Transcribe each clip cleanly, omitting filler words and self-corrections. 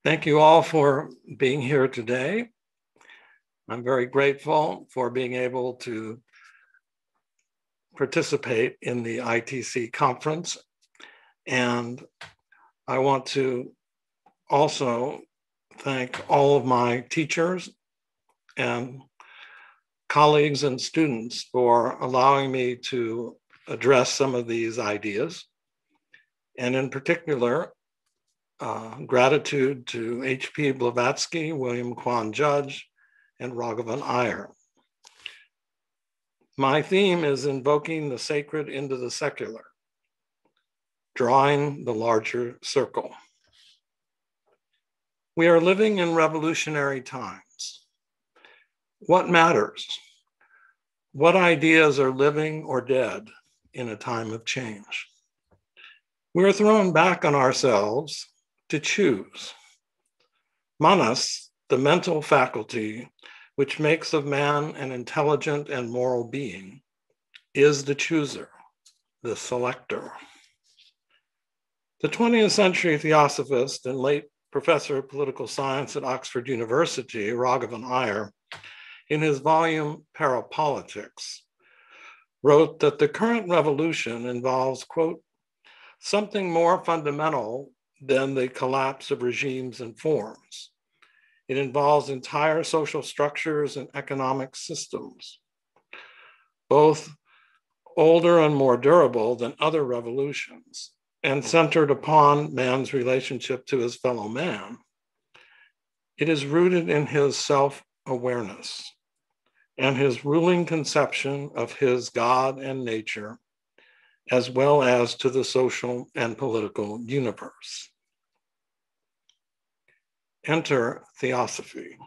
Thank you all for being here today. I'm very grateful for being able to participate in the ITC conference. And I want to also thank all of my teachers and colleagues and students for allowing me to address some of these ideas. And in particular, gratitude to H.P. Blavatsky, William Quan Judge, and Raghavan Iyer. My theme is invoking the sacred into the secular, drawing the larger circle. We are living in revolutionary times. What matters? What ideas are living or dead in a time of change? We are thrown back on ourselves to choose. Manas, the mental faculty which makes of man an intelligent and moral being, is the chooser, the selector. The 20th century theosophist and late professor of political science at Oxford University, Raghavan Iyer, in his volume Parapolitics, wrote that the current revolution involves, quote, something more fundamental than the collapse of regimes and forms. It involves entire social structures and economic systems, both older and more durable than other revolutions, and centered upon man's relationship to his fellow man. It is rooted in his self-awareness and his ruling conception of his God and nature, as well as to the social and political universe. Enter Theosophy,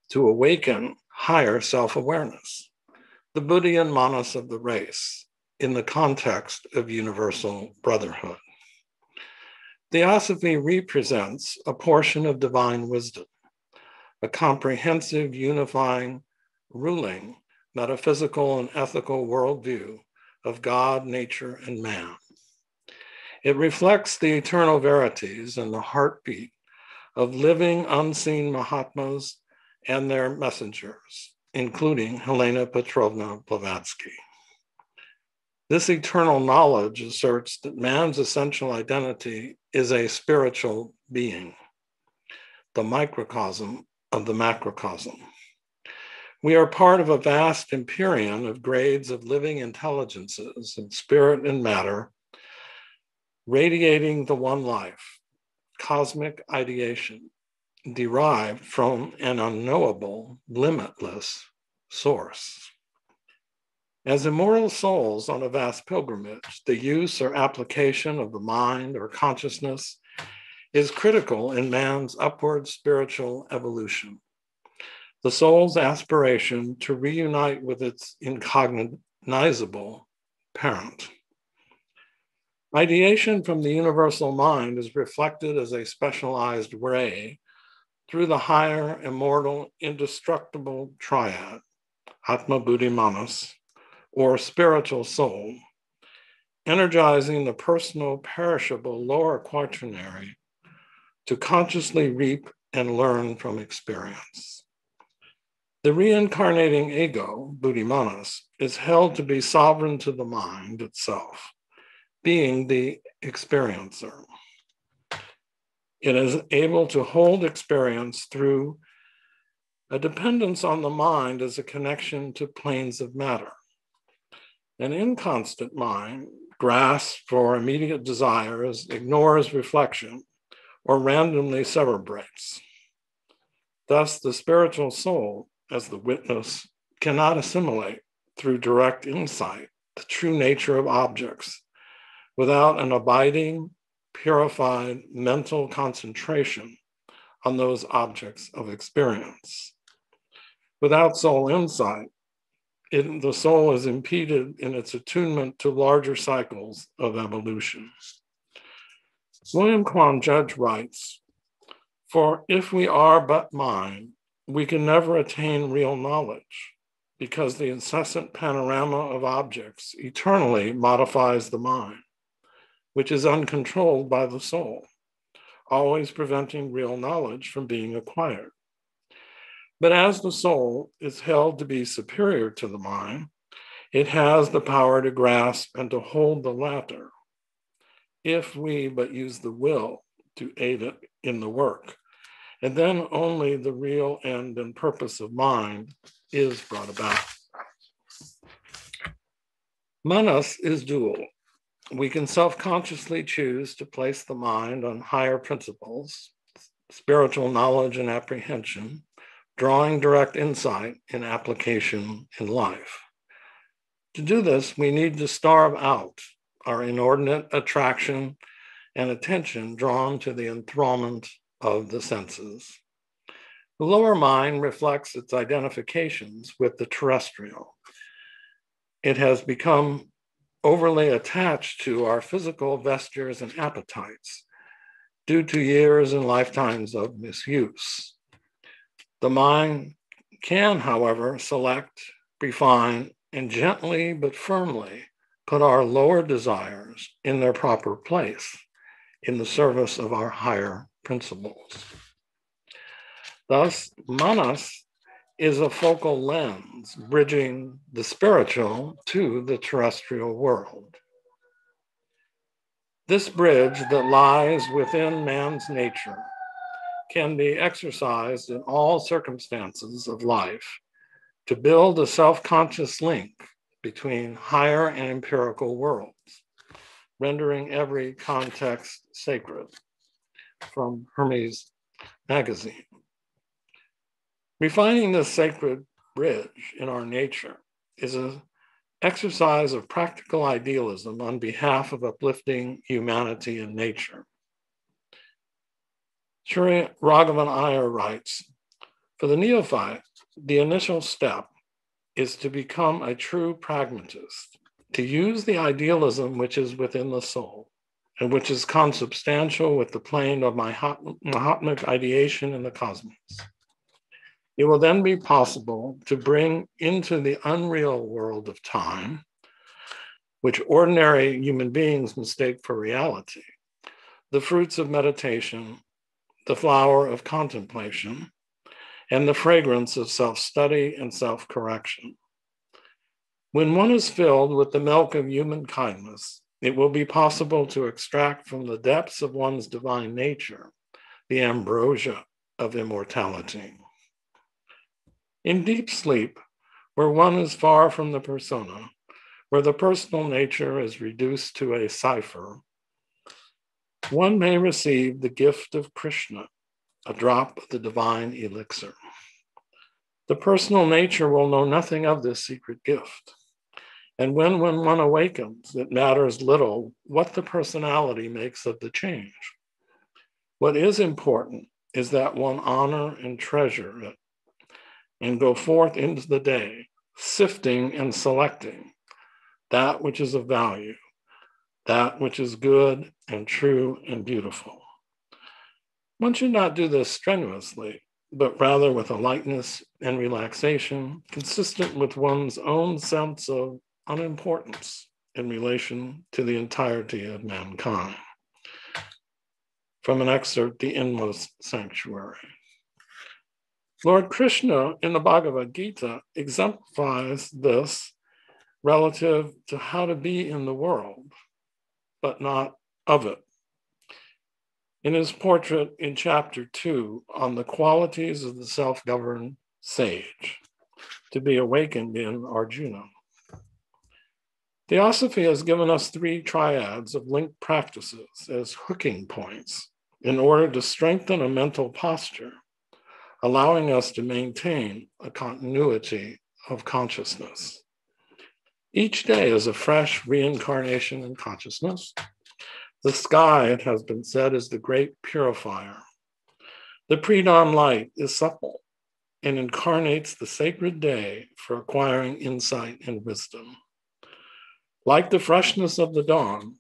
to awaken higher self-awareness, the Buddhian manas of the race, in the context of universal brotherhood. Theosophy represents a portion of divine wisdom, a comprehensive, unifying, ruling, metaphysical, and ethical worldview of God, nature, and man. It reflects the eternal verities and the heartbeat of living unseen Mahatmas and their messengers, including Helena Petrovna Blavatsky. This eternal knowledge asserts that man's essential identity is a spiritual being, the microcosm of the macrocosm. We are part of a vast empyrean of grades of living intelligences in spirit and matter, radiating the one life, cosmic ideation, derived from an unknowable, limitless source. As immortal souls on a vast pilgrimage, the use or application of the mind or consciousness is critical in man's upward spiritual evolution. The soul's aspiration to reunite with its incognizable parent. Ideation from the universal mind is reflected as a specialized ray through the higher, immortal, indestructible triad, Atma Buddhi Manas, or spiritual soul, energizing the personal, perishable lower quaternary to consciously reap and learn from experience. The reincarnating ego, Buddhi Manas, is held to be sovereign to the mind itself, being the experiencer. It is able to hold experience through a dependence on the mind as a connection to planes of matter. An inconstant mind grasps for immediate desires, ignores reflection, or randomly cerebrates. Thus, the spiritual soul, as the witness, cannot assimilate through direct insight the true nature of objects without an abiding, purified mental concentration on those objects of experience. Without soul insight, the soul is impeded in its attunement to larger cycles of evolution. William Quan Judge writes, "For if we are but mind, we can never attain real knowledge, because the incessant panorama of objects eternally modifies the mind, which is uncontrolled by the soul. always preventing real knowledge from being acquired. But as the soul is held to be superior to the mind, it has the power to grasp and to hold the latter, if we but use the will to aid it in the work. And then only the real end and purpose of mind is brought about. Manas is dual. We can self-consciously choose to place the mind on higher principles, spiritual knowledge and apprehension, drawing direct insight and application in life. To do this, we need to starve out our inordinate attraction and attention drawn to the enthrallment of the senses. The lower mind reflects its identifications with the terrestrial. It has become overly attached to our physical vestures and appetites due to years and lifetimes of misuse. The mind can, however, select, refine, and gently but firmly put our lower desires in their proper place in the service of our higher principles. Thus, manas is a focal lens bridging the spiritual to the terrestrial world. This bridge that lies within man's nature can be exercised in all circumstances of life to build a self-conscious link between higher and empirical worlds, rendering every context sacred. From Hermes magazine. Refining this sacred bridge in our nature is an exercise of practical idealism on behalf of uplifting humanity and nature. Sri Raghavan Iyer writes, for the neophyte, the initial step is to become a true pragmatist, to use the idealism which is within the soul and which is consubstantial with the plane of Mahatmic ideation in the cosmos. It will then be possible to bring into the unreal world of time, which ordinary human beings mistake for reality, the fruits of meditation, the flower of contemplation, and the fragrance of self-study and self-correction. When one is filled with the milk of human kindness, it will be possible to extract from the depths of one's divine nature the ambrosia of immortality. In deep sleep, where one is far from the persona, where the personal nature is reduced to a cipher, one may receive the gift of Krishna, a drop of the divine elixir. The personal nature will know nothing of this secret gift. And when one awakens, it matters little what the personality makes of the change. What is important is that one honor and treasure it and go forth into the day, sifting and selecting that which is of value, that which is good and true and beautiful. One should not do this strenuously, but rather with a lightness and relaxation consistent with one's own sense of unimportance in relation to the entirety of mankind. From an excerpt, The Inmost Sanctuary. Lord Krishna in the Bhagavad Gita exemplifies this relative to how to be in the world, but not of it. In his portrait in chapter 2 on the qualities of the self-governed sage to be awakened in Arjuna. Theosophy has given us 3 triads of linked practices as hooking points in order to strengthen a mental posture, allowing us to maintain a continuity of consciousness. Each day is a fresh reincarnation in consciousness. The sky, it has been said, is the great purifier. The pre-dawn light is supple and incarnates the sacred day for acquiring insight and wisdom. Like the freshness of the dawn,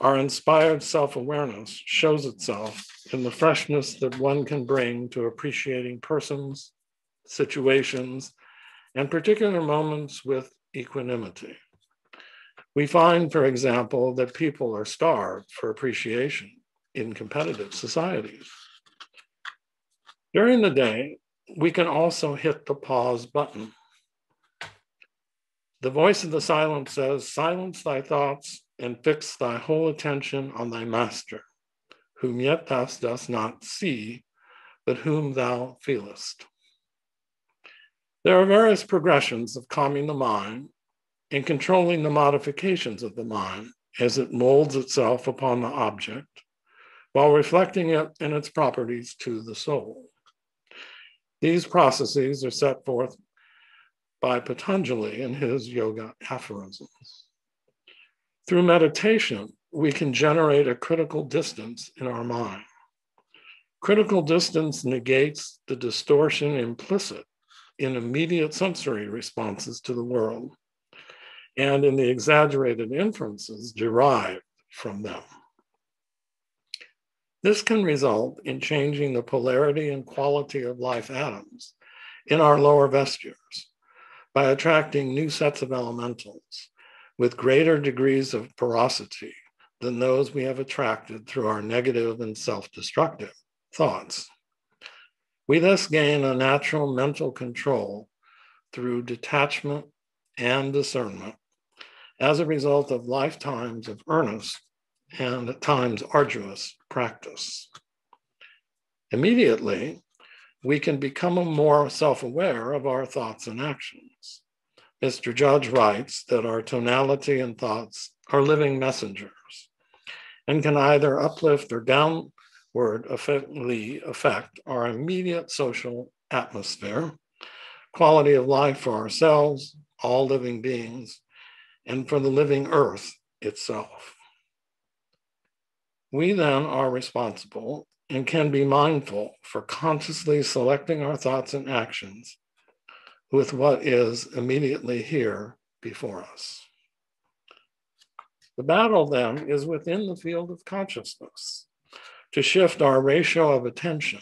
our inspired self-awareness shows itself in the freshness that one can bring to appreciating persons, situations, and particular moments with equanimity. We find, for example, that people are starved for appreciation in competitive societies. During the day, we can also hit the pause button. The voice of the silence says, silence thy thoughts and fix thy whole attention on thy master, whom yet thou dost not see, but whom thou feelest. There are various progressions of calming the mind and controlling the modifications of the mind as it molds itself upon the object, while reflecting it and its properties to the soul. These processes are set forth by Patanjali in his yoga aphorisms. Through meditation, we can generate a critical distance in our mind. Critical distance negates the distortion implicit in immediate sensory responses to the world and in the exaggerated inferences derived from them. This can result in changing the polarity and quality of life atoms in our lower vestures by attracting new sets of elementals with greater degrees of porosity than those we have attracted through our negative and self-destructive thoughts. We thus gain a natural mental control through detachment and discernment as a result of lifetimes of earnest and at times arduous practice. Immediately, we can become more self-aware of our thoughts and actions. Mr. Judge writes that our tonality and thoughts are living messengers and can either uplift or downward affect our immediate social atmosphere, quality of life for ourselves, all living beings, and for the living earth itself. We then are responsible and can be mindful for consciously selecting our thoughts and actions with what is immediately here before us. The battle then is within the field of consciousness to shift our ratio of attention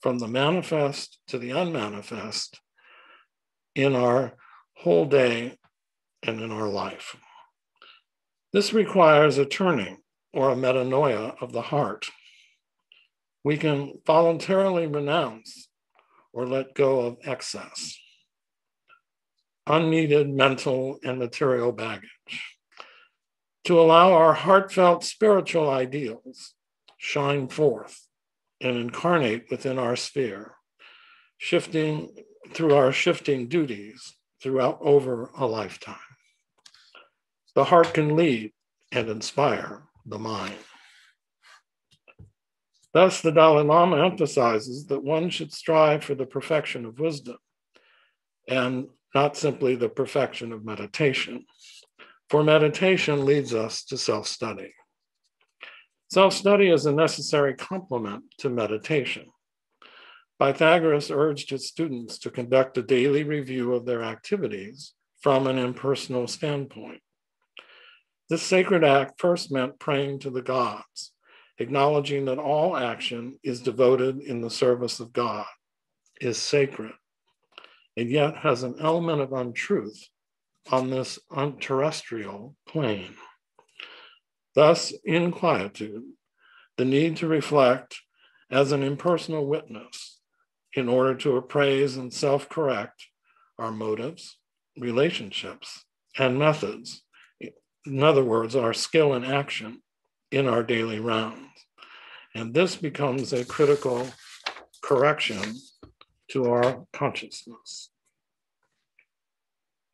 from the manifest to the unmanifest in our whole day and in our life. This requires a turning or a metanoia of the heart. We can voluntarily renounce or let go of excess, unneeded mental and material baggage, to allow our heartfelt spiritual ideals shine forth and incarnate within our sphere, shifting through our shifting duties throughout over a lifetime. The heart can lead and inspire the mind. Thus, the Dalai Lama emphasizes that one should strive for the perfection of wisdom and not simply the perfection of meditation, for meditation leads us to self-study. Self-study is a necessary complement to meditation. Pythagoras urged his students to conduct a daily review of their activities from an impersonal standpoint. This sacred act first meant praying to the gods, acknowledging that all action is devoted in the service of God, is sacred, and yet has an element of untruth on this terrestrial plane. Thus, in quietude, the need to reflect as an impersonal witness in order to appraise and self-correct our motives, relationships, and methods. In other words, our skill and action in our daily rounds. And this becomes a critical correction to our consciousness.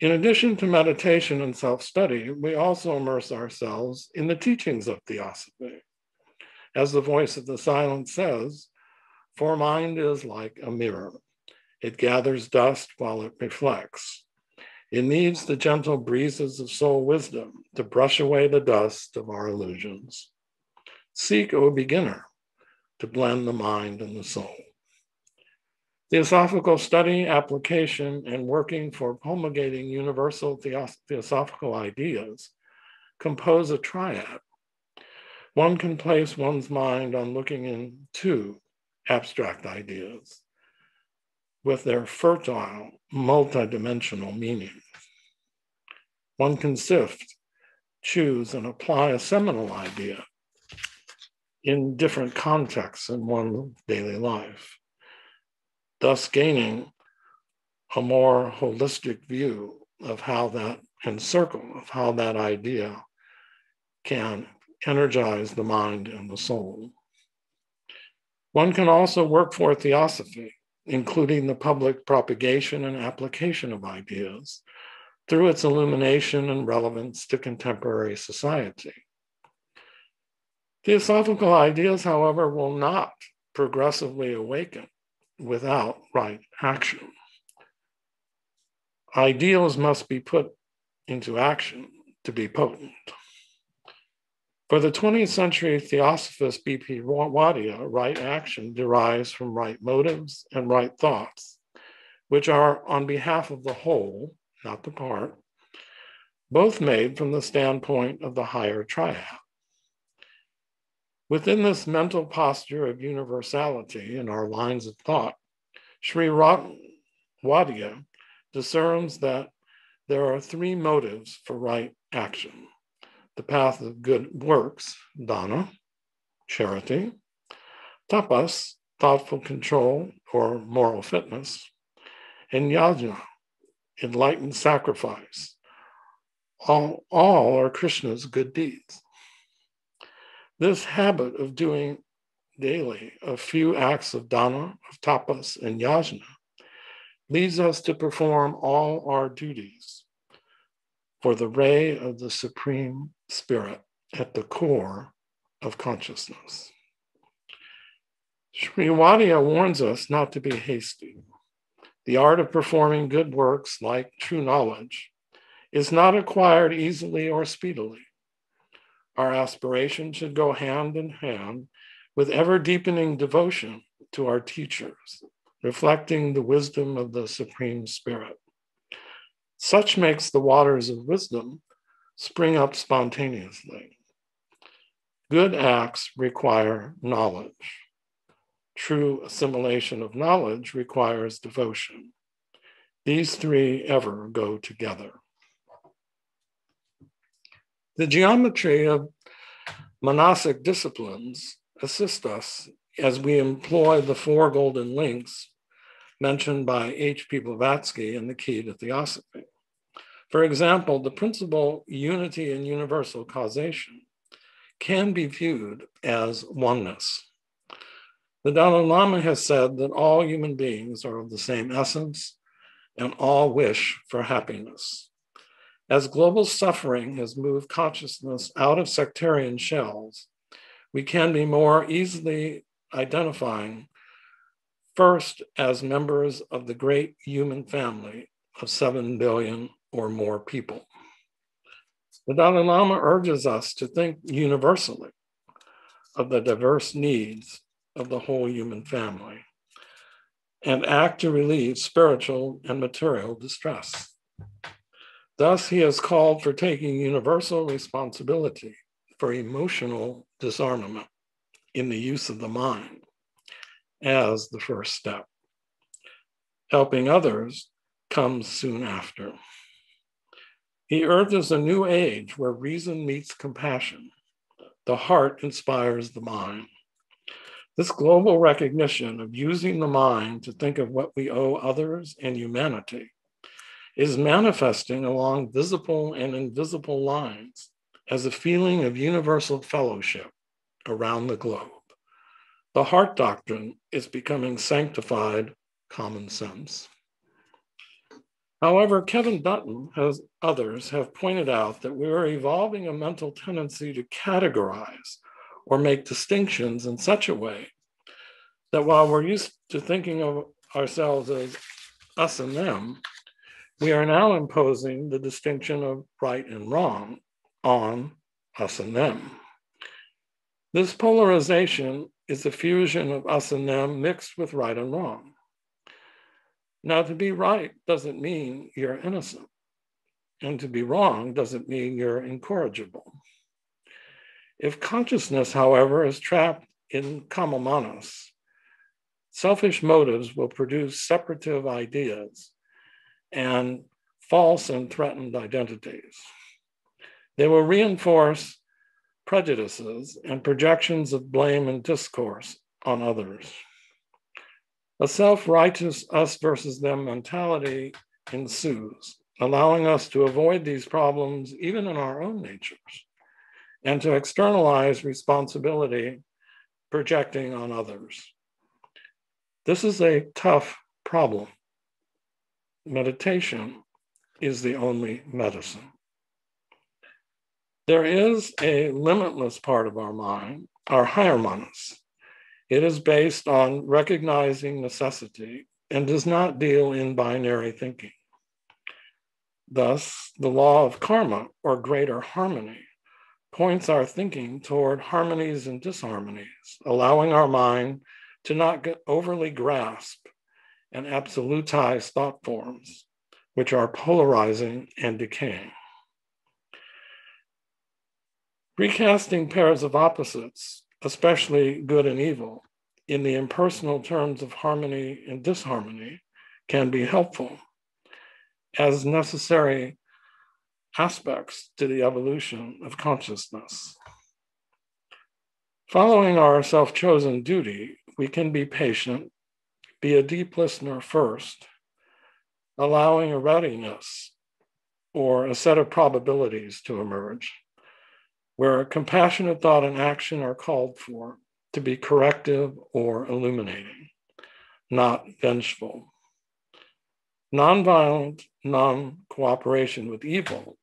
In addition to meditation and self-study, we also immerse ourselves in the teachings of Theosophy. As the voice of the silence says, for mind is like a mirror. It gathers dust while it reflects. It needs the gentle breezes of soul wisdom to brush away the dust of our illusions. Seek, O beginner, to blend the mind and the soul. Theosophical study, application, and working for promulgating universal theosophical ideas compose a triad. One can place one's mind on looking into abstract ideas with their fertile, multidimensional meanings. One can sift, choose, and apply a seminal idea in different contexts in one's daily life, thus gaining a more holistic view of how that of how that idea can energize the mind and the soul. One can also work for Theosophy, including the public propagation and application of ideas through its illumination and relevance to contemporary society. Theosophical ideas, however, will not progressively awaken without right action. Ideals must be put into action to be potent. For the 20th century Theosophist B.P. Wadia, right action derives from right motives and right thoughts, which are on behalf of the whole, not the part, both made from the standpoint of the higher triad. Within this mental posture of universality in our lines of thought, Sri Wadia discerns that there are three motives for right action: the path of good works, dana, charity; tapas, thoughtful control or moral fitness; and yajna, enlightened sacrifice. All are Krishna's good deeds. This habit of doing daily a few acts of dana, of tapas, and yajna leads us to perform all our duties for the ray of the Supreme Spirit at the core of consciousness. Sri Wadia warns us not to be hasty. The art of performing good works, like true knowledge, is not acquired easily or speedily. Our aspiration should go hand in hand with ever-deepening devotion to our teachers, reflecting the wisdom of the Supreme Spirit. Such makes the waters of wisdom spring up spontaneously. Good acts require knowledge. True assimilation of knowledge requires devotion. These three ever go together. The geometry of monastic disciplines assist us as we employ the four golden links mentioned by H.P. Blavatsky in the Key to Theosophy. For example, the principle unity and universal causation can be viewed as oneness. The Dalai Lama has said that all human beings are of the same essence and all wish for happiness. As global suffering has moved consciousness out of sectarian shells, we can be more easily identifying first as members of the great human family of 7 billion or more people. The Dalai Lama urges us to think universally of the diverse needs of the whole human family and act to relieve spiritual and material distress. Thus, he has called for taking universal responsibility for emotional disarmament in the use of the mind as the first step. Helping others comes soon after. He urges a new age where reason meets compassion. The heart inspires the mind. This global recognition of using the mind to think of what we owe others and humanity is manifesting along visible and invisible lines as a feeling of universal fellowship around the globe. The heart doctrine is becoming sanctified common sense. However, Kevin Dutton, as others, have pointed out that we are evolving a mental tendency to categorize or make distinctions in such a way that while we're used to thinking of ourselves as us and them, we are now imposing the distinction of right and wrong on us and them. This polarization is a fusion of us and them mixed with right and wrong. Now, to be right doesn't mean you're innocent, and to be wrong doesn't mean you're incorrigible. If consciousness, however, is trapped in kamamanas, selfish motives will produce separative ideas and false and threatened identities. They will reinforce prejudices, and projections of blame and discourse on others. A self-righteous us versus them mentality ensues, allowing us to avoid these problems even in our own natures, and to externalize responsibility, projecting on others. This is a tough problem. Meditation is the only medicine. There is a limitless part of our mind, our higher manas. It is based on recognizing necessity and does not deal in binary thinking. Thus, the law of karma, or greater harmony, points our thinking toward harmonies and disharmonies, allowing our mind to not overly grasp and absolutize thought forms, which are polarizing and decaying. Recasting pairs of opposites, especially good and evil, in the impersonal terms of harmony and disharmony can be helpful as necessary aspects to the evolution of consciousness. Following our self-chosen duty, we can be patient, be a deep listener first, allowing a readiness or a set of probabilities to emerge, where compassionate thought and action are called for to be corrective or illuminating, not vengeful. Nonviolent non-cooperation with evil,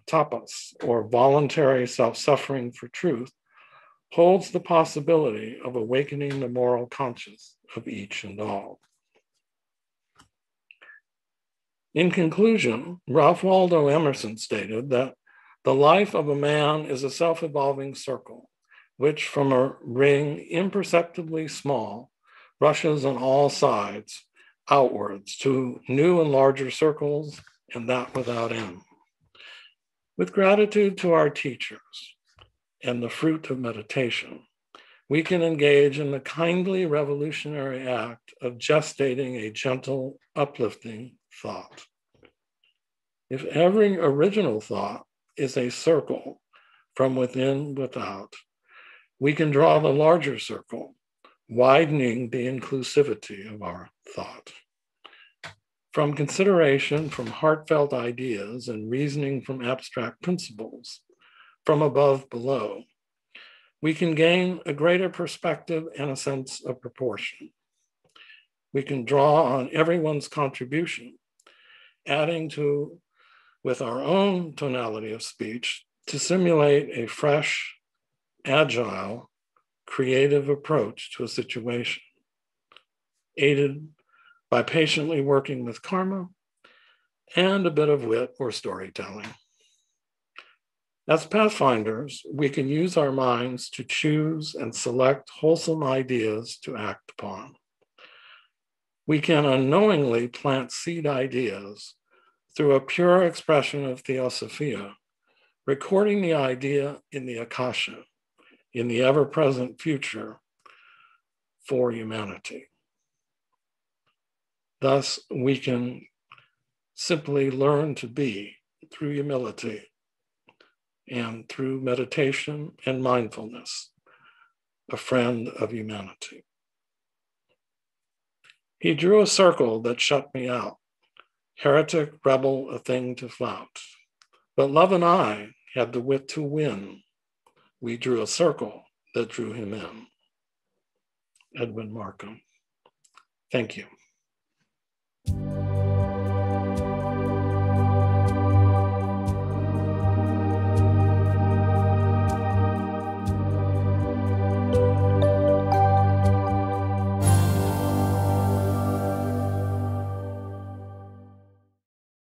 tapas, or voluntary self-suffering for truth, holds the possibility of awakening the moral conscience of each and all. In conclusion, Ralph Waldo Emerson stated that the life of a man is a self-evolving circle, which from a ring imperceptibly small, rushes on all sides outwards to new and larger circles, and that without end. With gratitude to our teachers and the fruit of meditation, we can engage in the kindly revolutionary act of gestating a gentle, uplifting thought. If every original thought is a circle from within without, we can draw the larger circle, widening the inclusivity of our thought. From consideration from heartfelt ideas and reasoning from abstract principles, from above below, we can gain a greater perspective and a sense of proportion. We can draw on everyone's contribution, adding to with our own tonality of speech to simulate a fresh, agile, creative approach to a situation, aided by patiently working with karma and a bit of wit or storytelling. As pathfinders, we can use our minds to choose and select wholesome ideas to act upon. We can unknowingly plant seed ideas through a pure expression of Theosophia, recording the idea in the Akasha, in the ever-present future for humanity. Thus, we can simply learn to be through humility and through meditation and mindfulness, a friend of humanity. He drew a circle that shut me out, heretic, rebel, a thing to flout. But love and I had the wit to win. We drew a circle that drew him in. Edwin Markham. Thank you.